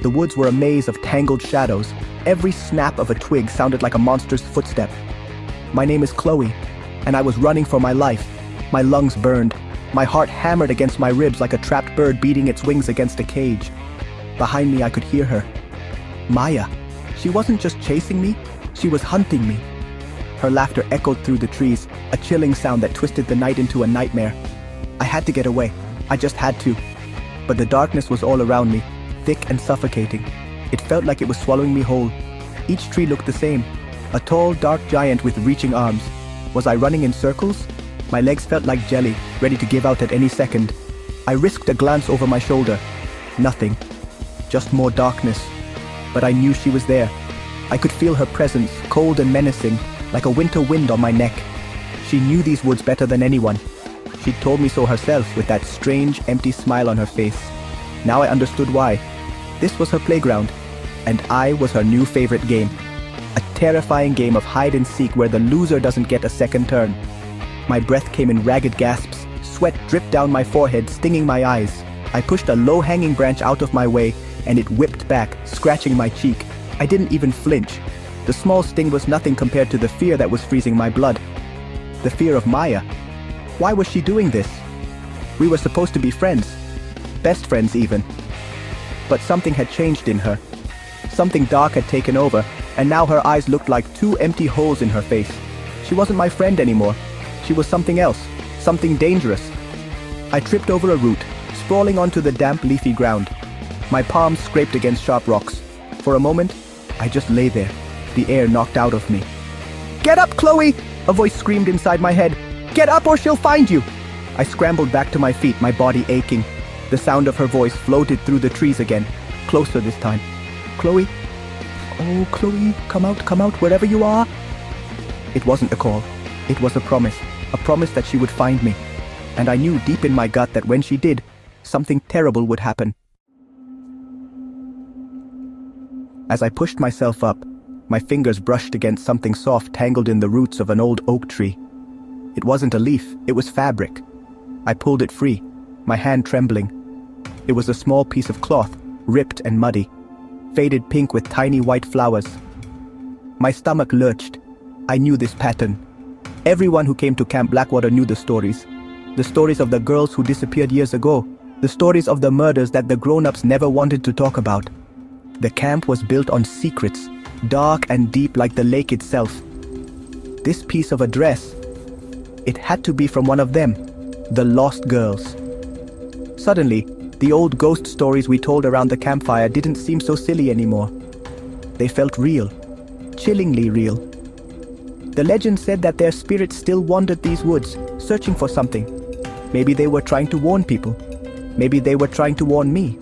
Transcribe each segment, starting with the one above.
The woods were a maze of tangled shadows. Every snap of a twig sounded like a monster's footstep. My name is Chloe, and I was running for my life. My lungs burned. My heart hammered against my ribs like a trapped bird beating its wings against a cage. Behind me, I could hear her. Maya. She wasn't just chasing me, she was hunting me. Her laughter echoed through the trees, a chilling sound that twisted the night into a nightmare. I had to get away. I just had to. But the darkness was all around me, thick and suffocating. It felt like it was swallowing me whole. Each tree looked the same, a tall, dark giant with reaching arms. Was I running in circles? My legs felt like jelly, ready to give out at any second. I risked a glance over my shoulder. Nothing. Just more darkness. But I knew she was there. I could feel her presence, cold and menacing, like a winter wind on my neck. She knew these woods better than anyone. She'd told me so herself with that strange, empty smile on her face. Now I understood why. This was her playground, and I was her new favorite game. A terrifying game of hide and seek where the loser doesn't get a second turn. My breath came in ragged gasps. Sweat dripped down my forehead, stinging my eyes. I pushed a low-hanging branch out of my way, and it whipped back, scratching my cheek. I didn't even flinch. The small sting was nothing compared to the fear that was freezing my blood. The fear of Maya. Why was she doing this? We were supposed to be friends. Best friends, even. But something had changed in her. Something dark had taken over, and now her eyes looked like two empty holes in her face. She wasn't my friend anymore. She was something else, something dangerous. I tripped over a root, sprawling onto the damp, leafy ground. My palms scraped against sharp rocks. For a moment, I just lay there, the air knocked out of me. "Get up, Chloe!" a voice screamed inside my head. "Get up or she'll find you!" I scrambled back to my feet, my body aching. The sound of her voice floated through the trees again, closer this time. "Chloe? Oh, Chloe, come out, wherever you are." It wasn't a call. It was a promise that she would find me. And I knew deep in my gut that when she did, something terrible would happen. As I pushed myself up, my fingers brushed against something soft tangled in the roots of an old oak tree. It wasn't a leaf, it was fabric. I pulled it free, my hand trembling. It was a small piece of cloth, ripped and muddy, faded pink with tiny white flowers. My stomach lurched. I knew this pattern. Everyone who came to Camp Blackwater knew the stories. The stories of the girls who disappeared years ago. The stories of the murders that the grown-ups never wanted to talk about. The camp was built on secrets, dark and deep like the lake itself. This piece of a dress, it had to be from one of them, the lost girls. Suddenly, the old ghost stories we told around the campfire didn't seem so silly anymore. They felt real, chillingly real. The legend said that their spirits still wandered these woods, searching for something. Maybe they were trying to warn people. Maybe they were trying to warn me.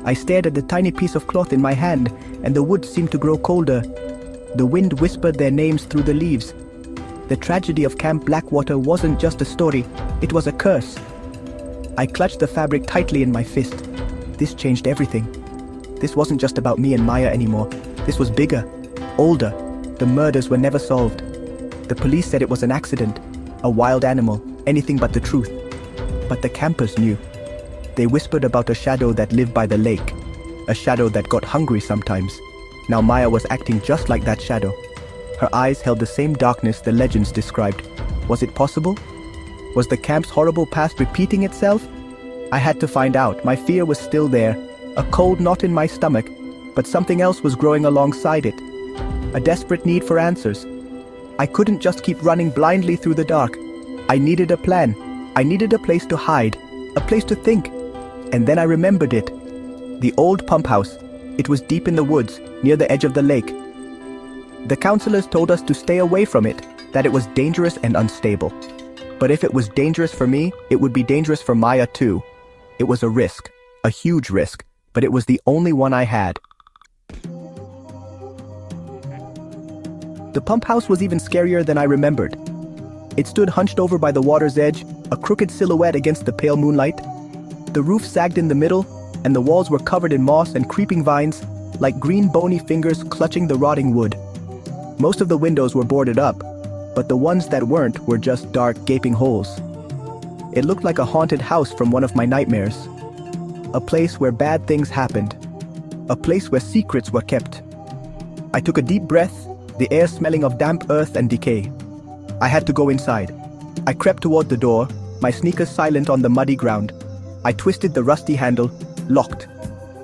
I stared at the tiny piece of cloth in my hand, and the woods seemed to grow colder. The wind whispered their names through the leaves. The tragedy of Camp Blackwater wasn't just a story, it was a curse. I clutched the fabric tightly in my fist. This changed everything. This wasn't just about me and Maya anymore. This was bigger, older. The murders were never solved. The police said it was an accident, a wild animal, anything but the truth. But the campers knew. They whispered about a shadow that lived by the lake, a shadow that got hungry sometimes. Now Maya was acting just like that shadow. Her eyes held the same darkness the legends described. Was it possible? Was the camp's horrible past repeating itself? I had to find out. My fear was still there, a cold knot in my stomach, but something else was growing alongside it. A desperate need for answers. I couldn't just keep running blindly through the dark. I needed a plan. I needed a place to hide, a place to think. And then I remembered it. The old pump house. It was deep in the woods, near the edge of the lake. The counselors told us to stay away from it, that it was dangerous and unstable. But if it was dangerous for me, it would be dangerous for Maya too. It was a risk, a huge risk, but it was the only one I had. The pump house was even scarier than I remembered. It stood hunched over by the water's edge, a crooked silhouette against the pale moonlight. The roof sagged in the middle, and the walls were covered in moss and creeping vines, like green bony fingers clutching the rotting wood. Most of the windows were boarded up, but the ones that weren't were just dark, gaping holes. It looked like a haunted house from one of my nightmares. A place where bad things happened, a place where secrets were kept. I took a deep breath, the air smelling of damp earth and decay. I had to go inside. I crept toward the door, my sneakers silent on the muddy ground. I twisted the rusty handle, locked.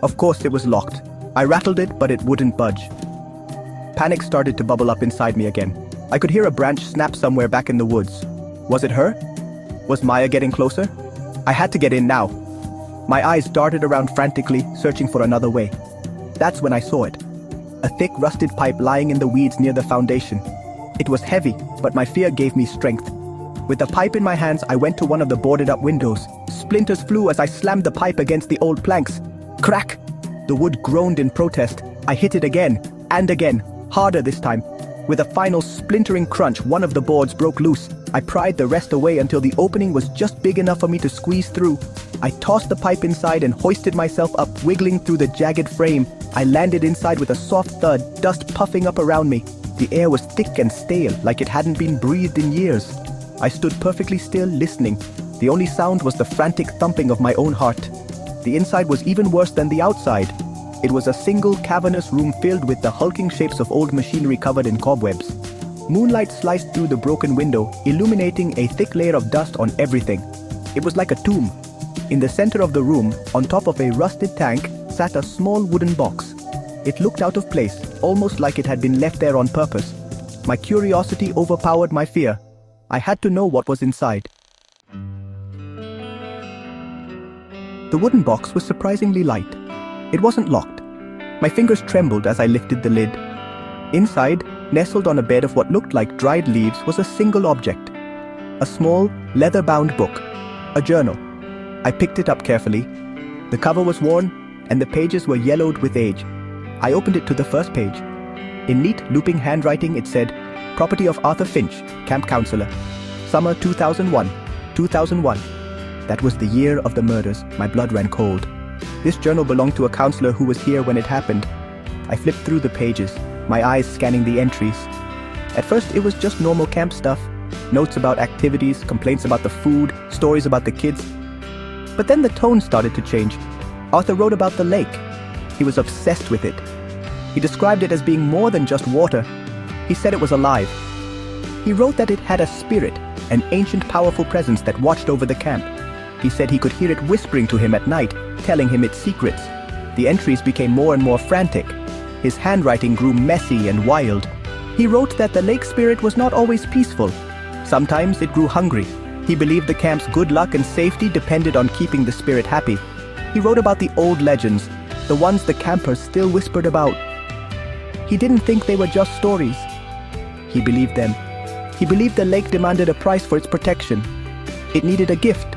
Of course it was locked. I rattled it, but it wouldn't budge. Panic started to bubble up inside me again. I could hear a branch snap somewhere back in the woods. Was it her? Was Maya getting closer? I had to get in now. My eyes darted around frantically, searching for another way. That's when I saw it. A thick, rusted pipe lying in the weeds near the foundation. It was heavy, but my fear gave me strength. With the pipe in my hands, I went to one of the boarded-up windows. Splinters flew as I slammed the pipe against the old planks. Crack! The wood groaned in protest. I hit it again, and again, harder this time. With a final splintering crunch, one of the boards broke loose. I pried the rest away until the opening was just big enough for me to squeeze through. I tossed the pipe inside and hoisted myself up, wiggling through the jagged frame. I landed inside with a soft thud, dust puffing up around me. The air was thick and stale, like it hadn't been breathed in years. I stood perfectly still, listening. The only sound was the frantic thumping of my own heart. The inside was even worse than the outside. It was a single cavernous room filled with the hulking shapes of old machinery covered in cobwebs. Moonlight sliced through the broken window, illuminating a thick layer of dust on everything. It was like a tomb. In the center of the room, on top of a rusted tank, sat a small wooden box. It looked out of place, almost like it had been left there on purpose. My curiosity overpowered my fear. I had to know what was inside. The wooden box was surprisingly light. It wasn't locked. My fingers trembled as I lifted the lid. Inside, nestled on a bed of what looked like dried leaves, was a single object. A small, leather-bound book. A journal. I picked it up carefully. The cover was worn, and the pages were yellowed with age. I opened it to the first page. In neat, looping handwriting, it said, "Property of Arthur Finch, Camp Counselor. Summer 2001. 2001. That was the year of the murders. My blood ran cold. This journal belonged to a counselor who was here when it happened. I flipped through the pages, my eyes scanning the entries. At first, it was just normal camp stuff. Notes about activities, complaints about the food, stories about the kids. But then the tone started to change. Arthur wrote about the lake. He was obsessed with it. He described it as being more than just water. He said it was alive. He wrote that it had a spirit, an ancient powerful presence that watched over the camp. He said he could hear it whispering to him at night, telling him its secrets. The entries became more and more frantic. His handwriting grew messy and wild. He wrote that the lake spirit was not always peaceful. Sometimes it grew hungry. He believed the camp's good luck and safety depended on keeping the spirit happy. He wrote about the old legends, the ones the campers still whispered about. He didn't think they were just stories. He believed them. He believed the lake demanded a price for its protection. It needed a gift,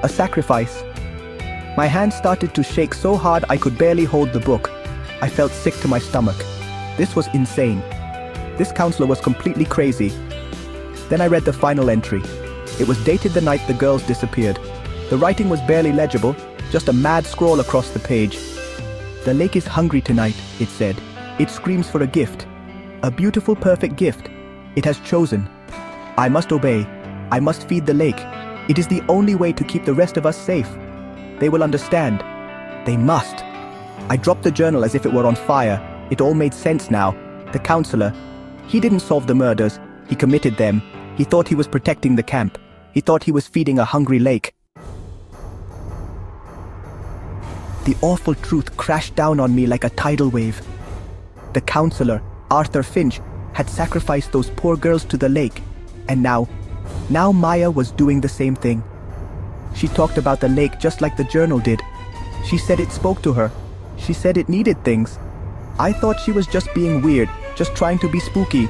a sacrifice. My hands started to shake so hard I could barely hold the book. I felt sick to my stomach. This was insane. This counselor was completely crazy. Then I read the final entry. It was dated the night the girls disappeared. The writing was barely legible, just a mad scroll across the page. "The lake is hungry tonight," it said. "It screams for a gift. A beautiful, perfect gift. It has chosen. I must obey. I must feed the lake. It is the only way to keep the rest of us safe. They will understand. They must." I dropped the journal as if it were on fire. It all made sense now. The counselor, he didn't solve the murders. He committed them. He thought he was protecting the camp. He thought he was feeding a hungry lake. The awful truth crashed down on me like a tidal wave. The counselor, Arthur Finch, had sacrificed those poor girls to the lake. And now Maya was doing the same thing. She talked about the lake just like the journal did. She said it spoke to her. She said it needed things. I thought she was just being weird, just trying to be spooky.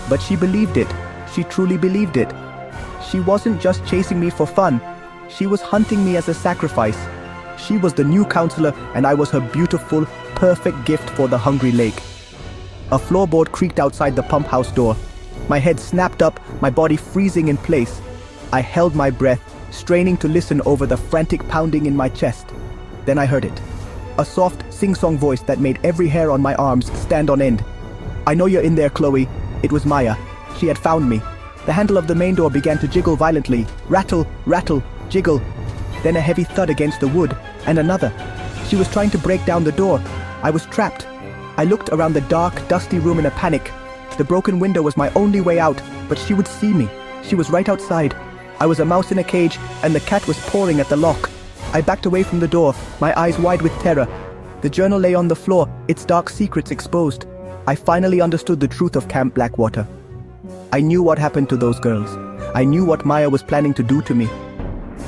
But she believed it. She truly believed it. She wasn't just chasing me for fun. She was hunting me as a sacrifice. She was the new counselor, and I was her beautiful, perfect gift for the hungry lake. A floorboard creaked outside the pump house door. My head snapped up, my body freezing in place. I held my breath, straining to listen over the frantic pounding in my chest. Then I heard it. A soft, sing-song voice that made every hair on my arms stand on end. "I know you're in there, Chloe." It was Maya. She had found me. The handle of the main door began to jiggle violently. Rattle, rattle, jiggle. Then a heavy thud against the wood, and another. She was trying to break down the door. I was trapped. I looked around the dark, dusty room in a panic. The broken window was my only way out, but she would see me. She was right outside. I was a mouse in a cage, and the cat was pawing at the lock. I backed away from the door, my eyes wide with terror. The journal lay on the floor, its dark secrets exposed. I finally understood the truth of Camp Blackwater. I knew what happened to those girls. I knew what Maya was planning to do to me.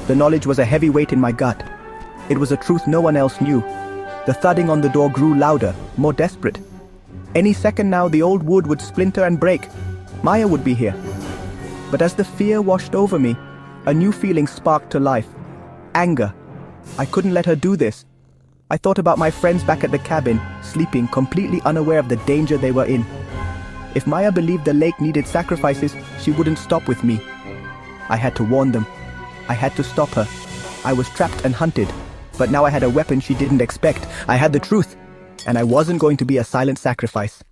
The knowledge was a heavy weight in my gut. It was a truth no one else knew. The thudding on the door grew louder, more desperate. Any second now, the old wood would splinter and break. Maya would be here. But as the fear washed over me, a new feeling sparked to life. Anger. I couldn't let her do this. I thought about my friends back at the cabin, sleeping, completely unaware of the danger they were in. If Maya believed the lake needed sacrifices, she wouldn't stop with me. I had to warn them. I had to stop her. I was trapped and hunted, but now I had a weapon she didn't expect. I had the truth, and I wasn't going to be a silent sacrifice.